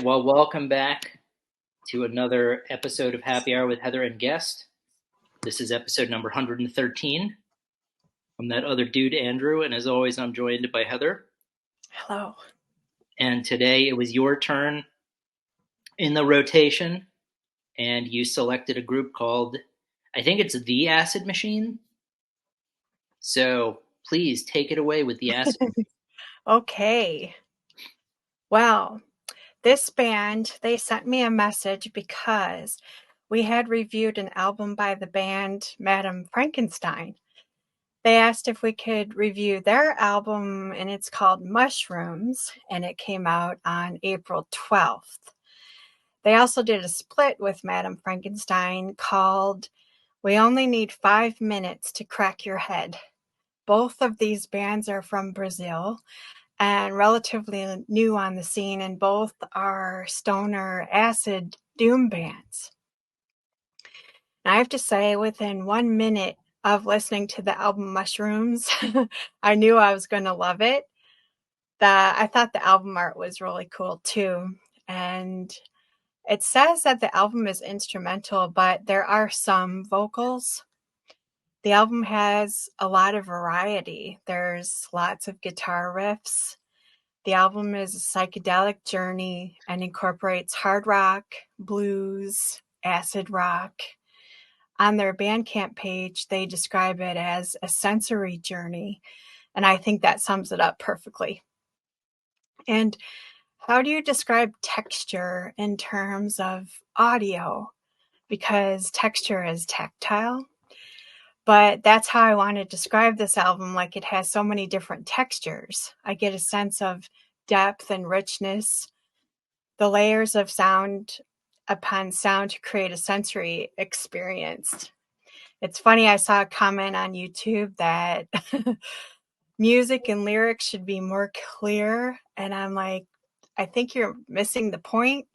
right. Well, welcome back to another episode of Happy Hour with Heather and Guest. This is episode number 113. I'm that other dude, Andrew, and as always, I'm joined by Heather. Hello. And today it was your turn in the rotation, and you selected a group called, I think it's The Acid Machine. So please take it away with The Acid Machine. Okay. Well, this band, they sent me a message because we had reviewed an album by the band Madame Frankenstein. They asked if we could review their album, and it's called Mushrooms, and it came out on April 12th. They also did a split with Madame Frankenstein called We Only Need 5 Minutes to Crack Your Head. Both of these bands are from Brazil and relatively new on the scene, and both are stoner acid doom bands. And I have to say, within 1 minute of listening to the album Mushrooms, I knew I was going to love it. I thought the album art was really cool too. And it says that the album is instrumental, but there are some vocals. The album has a lot of variety. There's lots of guitar riffs. The album is a psychedelic journey and incorporates hard rock, blues, acid rock. On their Bandcamp page, they describe it as a sensory journey, and I think that sums it up perfectly. And how do you describe texture in terms of audio? Because texture is tactile, but that's how I want to describe this album. Like, it has so many different textures. I get a sense of depth and richness, the layers of sound upon sound to create a sensory experience. It's funny, I saw a comment on YouTube that music and lyrics should be more clear. And I'm like, I think you're missing the point.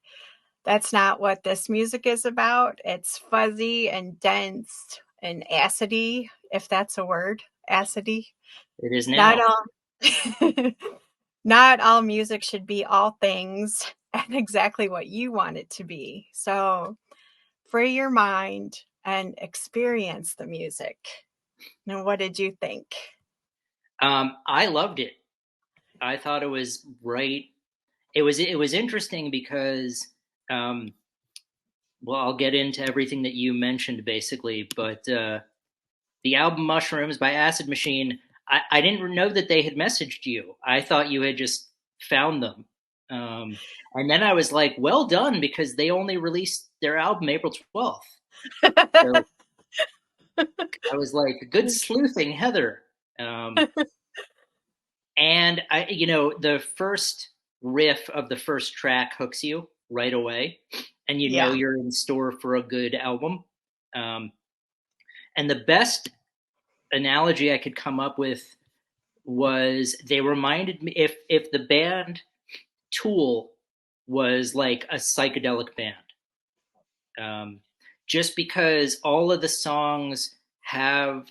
That's not what this music is about. It's fuzzy and dense and acidy, if that's a word, acidy. It is Not now. all not all music should be all things and exactly what you want it to be. So free your mind and experience the music. Now, what did you think? I loved it. I thought it was right. It was interesting because well, I'll get into everything that you mentioned basically, but the album Mushrooms by Acid Machine, I didn't know that they had messaged you. I thought you had just found them. And then I was like, well done, because they only released their album April 12th. So I was like, good sleuthing, Heather. Um, and the first riff of the first track hooks you right away, and Yeah. you're in store for a good album. Um, and the best analogy I could come up with was they reminded me if the band Tool was like a psychedelic band, just because all of the songs have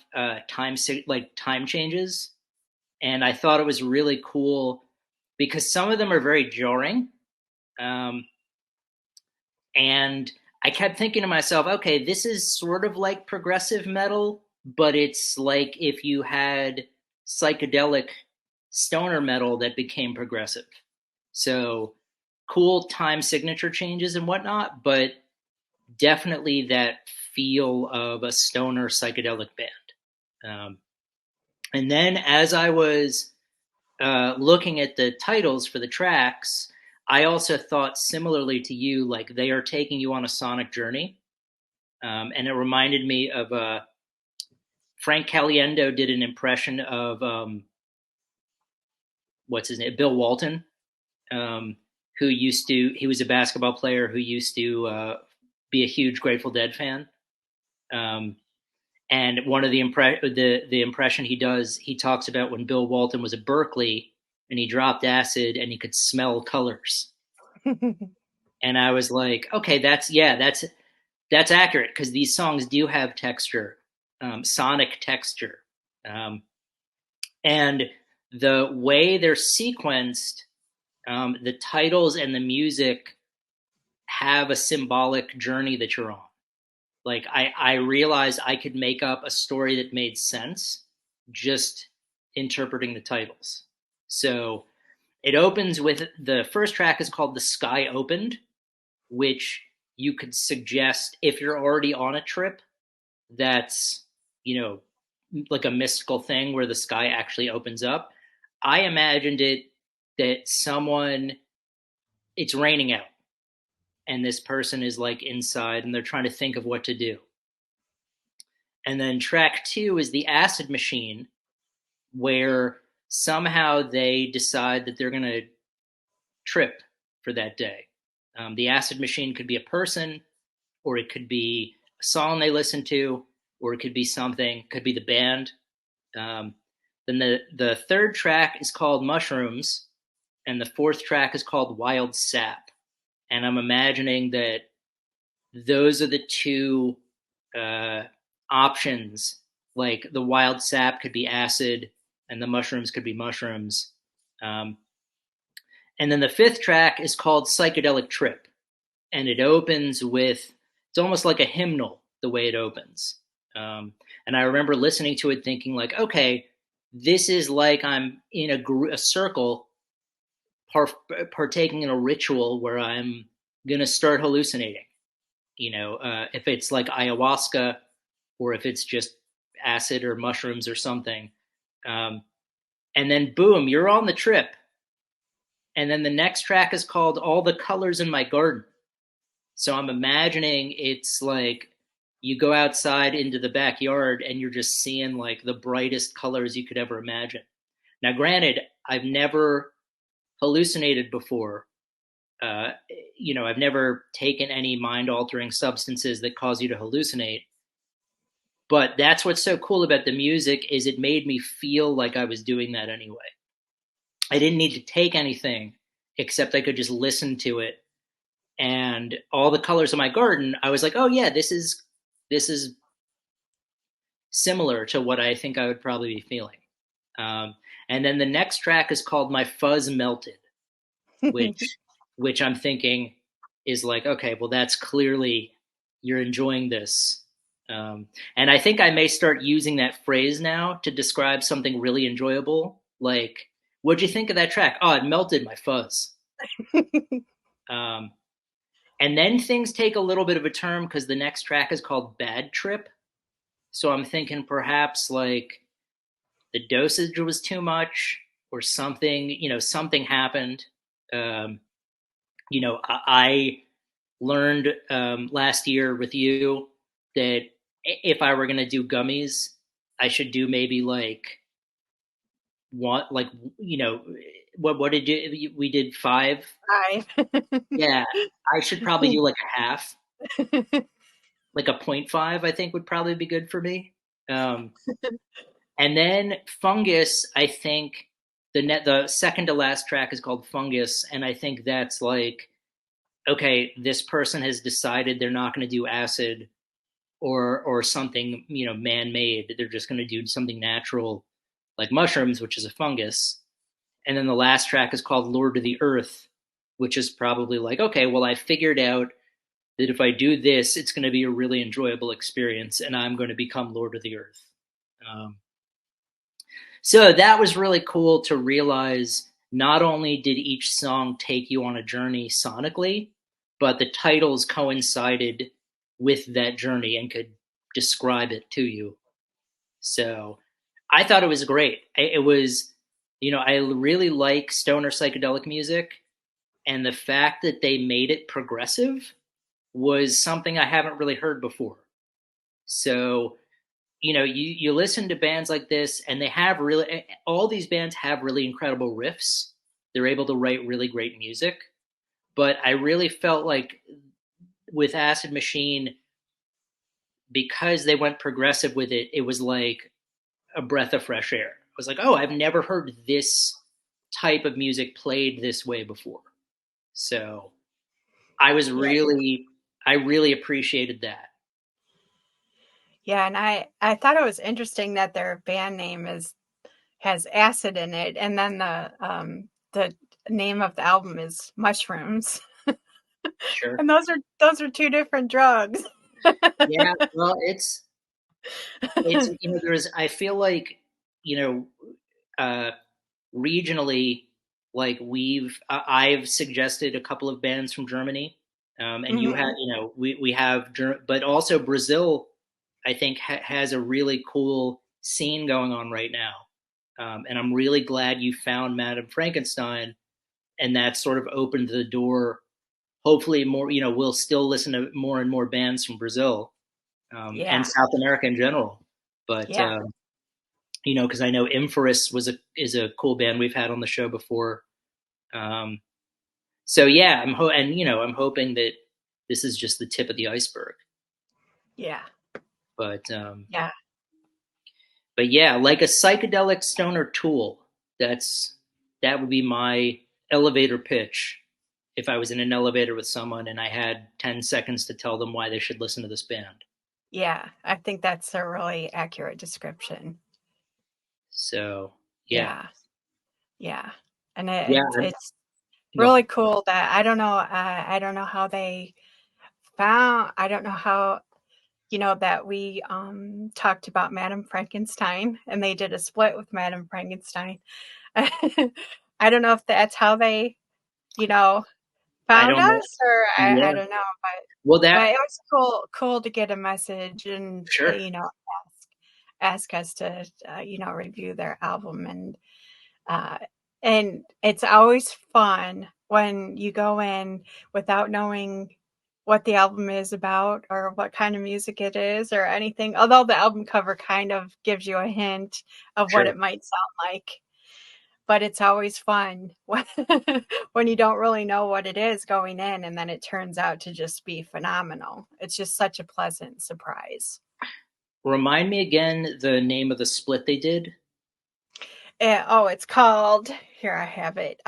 time changes, and I thought it was really cool because some of them are very jarring, um, and I kept thinking to myself, okay, this is sort of like progressive metal, but it's like if you had psychedelic stoner metal that became progressive. So cool time signature changes and whatnot, but definitely that feel of a stoner psychedelic band. And then as I was looking at the titles for the tracks, I also thought similarly to you, like they are taking you on a sonic journey. And it reminded me of Frank Caliendo did an impression of what's his name, Bill Walton, he was a basketball player who used to be a huge Grateful Dead fan. And one of the impression he does, he talks about when Bill Walton was at Berkeley and he dropped acid and he could smell colors. And I was like, okay, that's accurate, because these songs do have texture, sonic texture, and the way they're sequenced, the titles and the music have a symbolic journey that you're on. Like I realized I could make up a story that made sense just interpreting the titles. So it opens with the first track is called The Sky Opened, which you could suggest if you're already on a trip that's, you know, like a mystical thing where the sky actually opens up. I imagined it that someone, it's raining out and this person is like inside and they're trying to think of what to do. And then track two is the acid machine, where somehow they decide that they're going to trip for that day. The acid machine could be a person, or it could be a song they listen to, or it could be something, could be the band. Um, then the third track is called Mushrooms, and the fourth track is called Wild Sap. And I'm imagining that those are the two uh, options. Like the wild sap could be acid, and the mushrooms could be mushrooms. Um, and then the fifth track is called Psychedelic Trip, and it opens with, it's almost like a hymnal the way it opens. And I remember listening to it thinking like, okay, this is like I'm in a circle partaking in a ritual where I'm going to start hallucinating. If it's like ayahuasca or if it's just acid or mushrooms or something. Um, and then boom, you're on the trip. And then the next track is called All the Colors in My Garden. So I'm imagining it's like you go outside into the backyard and you're just seeing like the brightest colors you could ever imagine. Now, granted, I've never hallucinated before. Uh, I've never taken any mind altering substances that cause you to hallucinate. But that's what's so cool about the music is it made me feel like I was doing that anyway. I didn't need to take anything except I could just listen to it. And All the Colors of My Garden, I was like, oh yeah, this is similar to what I think I would probably be feeling. Um, and then the next track is called My Fuzz Melted, which which I'm thinking is like, okay, well, that's clearly you're enjoying this. And I think I may start using that phrase now to describe something really enjoyable. Like, what'd you think of that track? Oh, it melted my fuzz. Um, and then things take a little bit of a turn because the next track is called Bad Trip. So I'm thinking perhaps like the dosage was too much or something, something happened. Um, I learned last year with you that if I were going to do gummies, I should do maybe like what, like, you know, what did you, we did five. Hi. Yeah. I should probably do like a half, like a 0.5, I think would probably be good for me. Um, and then Fungus, I think the second to last track is called Fungus. And I think that's like, okay, this person has decided they're not going to do acid or something, man-made. They're just going to do something natural like mushrooms, which is a fungus. And then the last track is called Lord of the Earth, which is probably like, okay, well, I figured out that if I do this, it's going to be a really enjoyable experience and I'm going to become Lord of the Earth. Um, so that was really cool to realize not only did each song take you on a journey sonically, but the titles coincided with that journey and could describe it to you. So I thought it was great. It was, I really like stoner psychedelic music, and the fact that they made it progressive was something I haven't really heard before. So you listen to bands like this and they have really, all these bands have really incredible riffs. They're able to write really great music, but I really felt like with Acid Machine, because they went progressive with it, it was like a breath of fresh air. I was like, oh, I've never heard this type of music played this way before. So I was Yeah. really, I really appreciated that. Yeah, and I thought it was interesting that their band name has acid in it, and then the name of the album is Mushrooms. Sure. And those are two different drugs. Yeah. Well, it's there's I feel like you know uh, regionally, like I've suggested a couple of bands from Germany, and you have Mhm. we have but also Brazil. I think has a really cool scene going on right now, and I'm really glad you found Madame Frankenstein, and that sort of opened the door. Hopefully, more we'll still listen to more and more bands from Brazil, and Yeah. South America in general. But Yeah. because I know Inforus is a cool band we've had on the show before. Um, so yeah, I'm hoping that this is just the tip of the iceberg. Yeah. But Yeah. but yeah, like a psychedelic stoner tool. That would be my elevator pitch if I was in an elevator with someone and I had 10 seconds to tell them why they should listen to this band. Yeah. I think that's a really accurate description. So yeah, Yeah. Yeah. And yeah, it's go really on. cool that I don't know how they found I don't know how that we talked about Madame Frankenstein and they did a split with Madame Frankenstein. I don't know if that's how they, you know, I found don't know. us or I Yeah. don't know, Well, but that it was cool to get a message and sure, ask us to review their album uh and it's always fun when you go in without knowing what the album is about or what kind of music it is or anything, although the album cover kind of gives you a hint of what sure. it might sound like. But it's always fun when when you don't really know what it is going in, and then it turns out to just be phenomenal. It's just such a pleasant surprise. Remind me again the name of the split they did. It's called here I have it.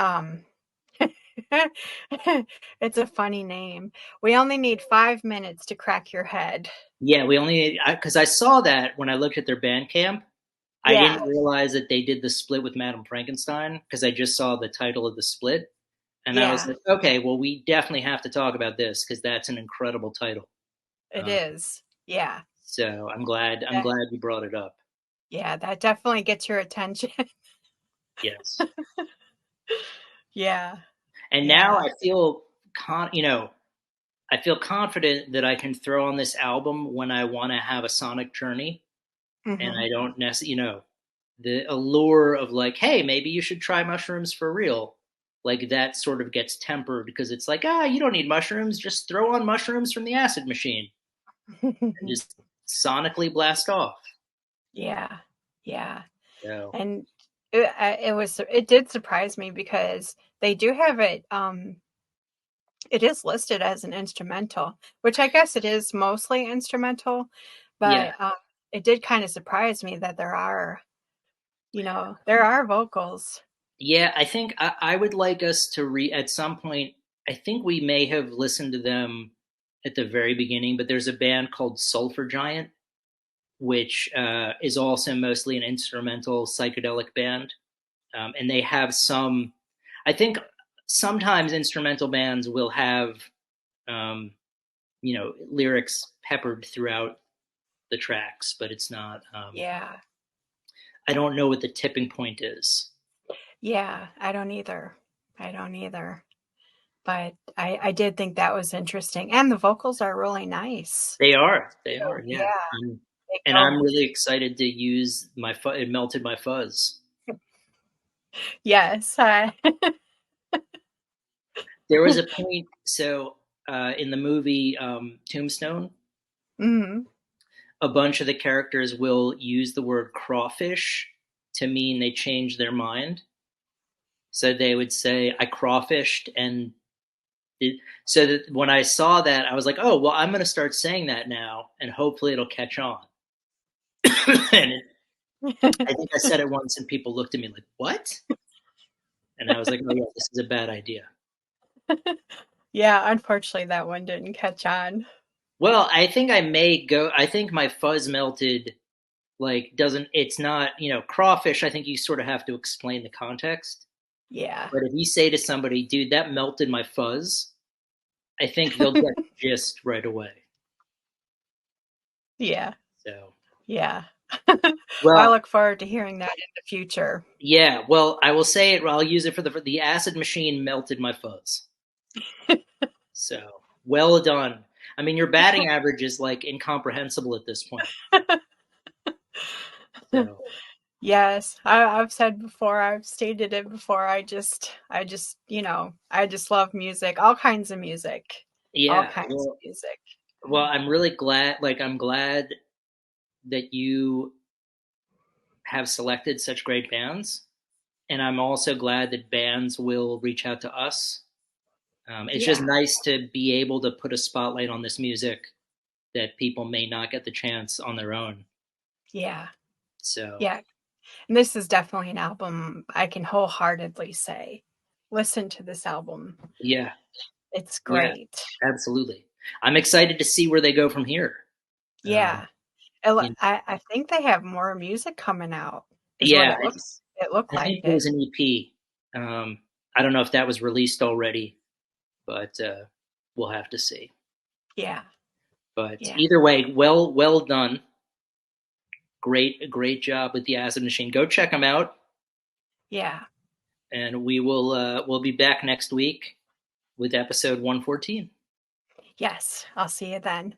It's a funny name. We only need 5 minutes to crack your head. Yeah, we only because I saw that when I looked at their Bandcamp. I Yeah, didn't realize that they did the split with Madame Frankenstein because I just saw the title of the split, and I was yeah, like, okay, well, we definitely have to talk about this because that's an incredible title. it Uh, is. Yeah, so I'm that, glad you brought it up. yeah, that definitely gets your attention. Yes, Yeah, and now yeah. I feel I feel confident that I can throw on this album when I want to have a sonic journey, and Hmm. I don't necessarily, the allure of like, hey, maybe you should try mushrooms for real. Like that sort of gets tempered because it's like, you don't need mushrooms. Just throw on mushrooms from the acid machine and just sonically blast off. Yeah, yeah. So And it did surprise me because they do have it. It is listed as an instrumental, which I guess it is mostly instrumental, yeah, but it did kind of surprise me that there are vocals. yeah. I think I would like us to at some point. I think we may have listened to them at the very beginning, but there's a band called Sulfur Giant, which is also mostly an instrumental psychedelic band. And they have some. I think sometimes instrumental bands will have um, lyrics peppered throughout the tracks, but it's not. Yeah, I don't know what the tipping point is. yeah. I don't either. I don't either. But I did think that was interesting, and the vocals are really nice. They are, Yeah, yeah. they And go. I'm really excited to use my it melted my fuzz. Yes, There was a point, so in the movie Tombstone, mhm. a bunch of the characters will use the word crawfish to mean they change their mind. So they would say, I crawfished. And so that when I saw that, I was like, oh, well, I'm going to start saying that now and hopefully it'll catch on. And I think I said it once and people looked at me like, what? And I was like, oh, yeah, this is a bad idea. Yeah, unfortunately, that one didn't catch on. Well, I think I think my fuzz melted, like, doesn't, it's not, crawfish. I think you sort of have to explain the context. Yeah. But if you say to somebody, dude, that melted my fuzz, I think they'll get the gist right away. Yeah, So, yeah. I well, look forward to hearing that in the future. yeah. Well, I will say it. I'll use it for the acid machine melted my fuzz. So well done. I mean, your batting average is like incomprehensible at this point. So Yes, I've said before, I've stated it before. I just love music, all yeah. kinds of music. Well, I'm really glad. Like, I'm glad that you have selected such great bands, and I'm also glad that bands will reach out to us. It's just Yeah, nice to be able to put a spotlight on this music that people may not get the chance on their own. yeah, So yeah. And this is definitely an album I can wholeheartedly say, listen to this album. yeah, It's yeah, great. absolutely. I'm excited to see where they go from here. Um, Yeah. you know, I think they have more music coming out, is what yeah, it looked I like think it. there's an EP. I don't know if that was released already, but we'll have to see. Yeah, But yeah, either way, well done. Great job with the Acid Machine. Go check them out, yeah. and we'll be back next week with episode 114. Yes, I'll see you then.